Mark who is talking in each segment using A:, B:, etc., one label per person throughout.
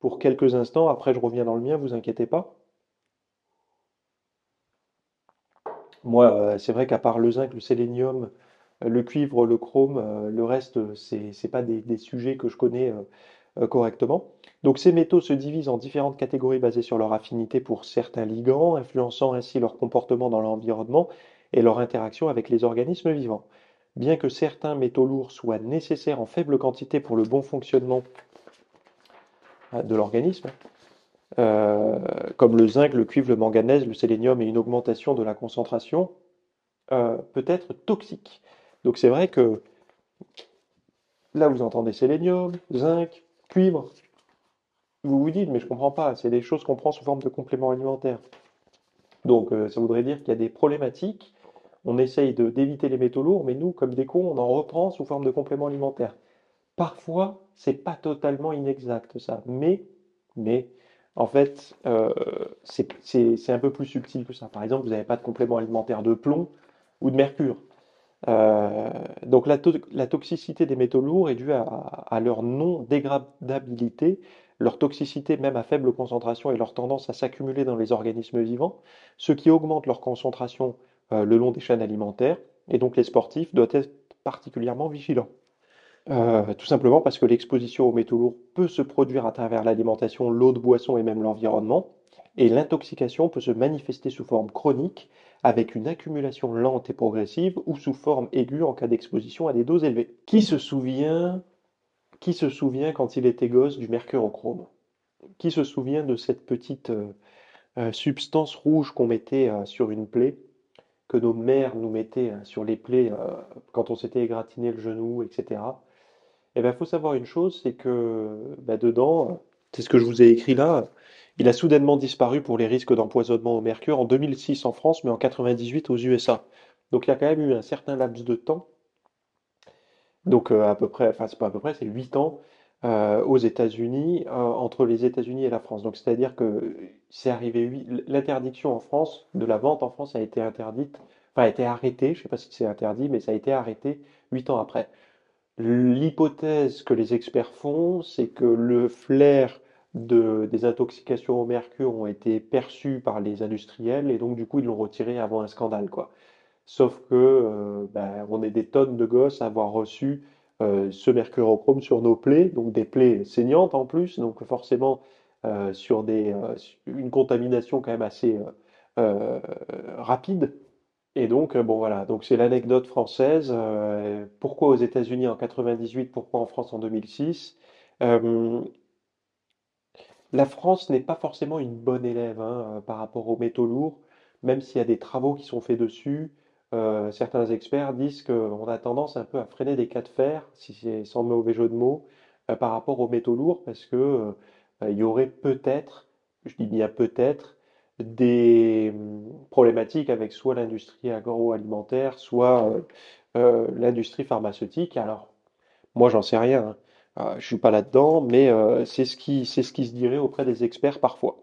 A: pour quelques instants. Après, je reviens dans le mien, vous inquiétez pas. Moi, c'est vrai qu'à part le zinc, le sélénium, le cuivre, le chrome, le reste, c'est pas des sujets que je connais correctement. Donc ces métaux se divisent en différentes catégories basées sur leur affinité pour certains ligands, influençant ainsi leur comportement dans l'environnement et leur interaction avec les organismes vivants. Bien que certains métaux lourds soient nécessaires en faible quantité pour le bon fonctionnement de l'organisme, euh, comme le zinc, le cuivre, le manganèse, le sélénium et une augmentation de la concentration, peut être toxique. Donc c'est vrai que là vous entendez sélénium, zinc, cuivre, vous vous dites mais je comprends pas, c'est des choses qu'on prend sous forme de compléments alimentaires. Donc ça voudrait dire qu'il y a des problématiques. On essaye d'éviter les métaux lourds, mais nous, comme des cons, on en reprend sous forme de compléments alimentaires. Parfois, c'est pas totalement inexact ça, mais en fait, c'est un peu plus subtil que ça. Par exemple, vous n'avez pas de complément alimentaire de plomb ou de mercure. Euh, donc la toxicité des métaux lourds est due à leur non-dégradabilité, leur toxicité même à faible concentration et leur tendance à s'accumuler dans les organismes vivants, ce qui augmente leur concentration le long des chaînes alimentaires. Et donc les sportifs doivent être particulièrement vigilants. Tout simplement parce que l'exposition aux métaux lourds peut se produire à travers l'alimentation, l'eau de boisson et même l'environnement. Et l'intoxication peut se manifester sous forme chronique, avec une accumulation lente et progressive, ou sous forme aiguë en cas d'exposition à des doses élevées. Qui se souvient quand il était gosse du mercurochrome? Qui se souvient de cette petite substance rouge qu'on mettait sur une plaie, que nos mères nous mettaient sur les plaies quand on s'était égratigné le genou, etc. Eh bien, il faut savoir une chose, c'est que bah, dedans, c'est ce que je vous ai écrit là, il a soudainement disparu pour les risques d'empoisonnement au mercure en 2006 en France, mais en 98 aux USA. Donc il y a quand même eu un certain laps de temps, donc à peu près, enfin c'est pas à peu près, c'est 8 ans aux États-Unis, entre les États-Unis et la France. Donc c'est-à-dire que c'est arrivé, l'interdiction en France, de la vente en France a été interdite, enfin a été arrêtée, je ne sais pas si c'est interdit, mais ça a été arrêté 8 ans après. L'hypothèse que les experts font, c'est que le flair des intoxications au mercure ont été perçus par les industriels et donc du coup ils l'ont retiré avant un scandale, quoi. Sauf que ben, on est des tonnes de gosses à avoir reçu ce mercurochrome sur nos plaies, donc des plaies saignantes en plus, donc forcément sur une contamination quand même assez euh, rapide. Et donc, bon voilà, donc c'est l'anecdote française. Pourquoi aux États-Unis en 98, pourquoi en France en 2006? Euh, la France n'est pas forcément une bonne élève hein, par rapport aux métaux lourds, même s'il y a des travaux qui sont faits dessus. Certains experts disent qu'on a tendance un peu à freiner des cas de fer, si c'est sans mauvais jeu de mots, par rapport aux métaux lourds, parce que il y aurait peut-être, je dis bien peut-être, des problématiques avec soit l'industrie agroalimentaire, soit l'industrie pharmaceutique. Alors, moi, j'en sais rien, hein. Je suis pas là-dedans, mais c'est ce qui se dirait auprès des experts parfois.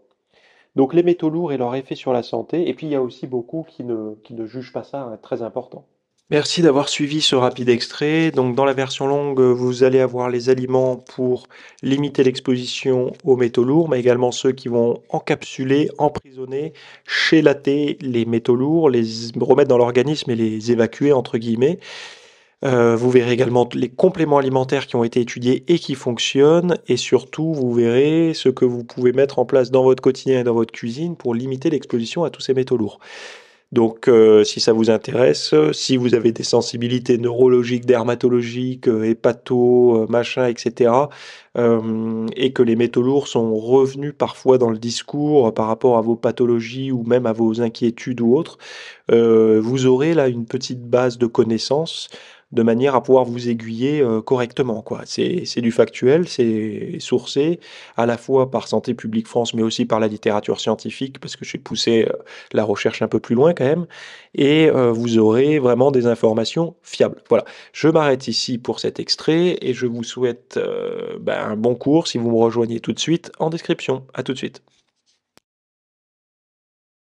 A: Donc les métaux lourds et leur effet sur la santé, et puis il y a aussi beaucoup qui ne jugent pas ça hein, très important. Merci d'avoir suivi ce rapide extrait. Donc dans la version longue, vous allez avoir les aliments pour limiter l'exposition aux métaux lourds, mais également ceux qui vont encapsuler, emprisonner, chélater les métaux lourds, les remettre dans l'organisme et les évacuer entre guillemets. Vous verrez également les compléments alimentaires qui ont été étudiés et qui fonctionnent. Et surtout, vous verrez ce que vous pouvez mettre en place dans votre quotidien et dans votre cuisine pour limiter l'exposition à tous ces métaux lourds. Donc, si ça vous intéresse, si vous avez des sensibilités neurologiques, dermatologiques, hépato, machin, etc., et que les métaux lourds sont revenus parfois dans le discours par rapport à vos pathologies ou même à vos inquiétudes ou autres, vous aurez là une petite base de connaissances de manière à pouvoir vous aiguiller correctement, quoi. C'est du factuel, c'est sourcé à la fois par Santé publique France, mais aussi par la littérature scientifique, parce que j'ai poussé la recherche un peu plus loin quand même, et vous aurez vraiment des informations fiables. Voilà, je m'arrête ici pour cet extrait, et je vous souhaite ben, un bon cours si vous me rejoignez tout de suite en description. À tout de suite.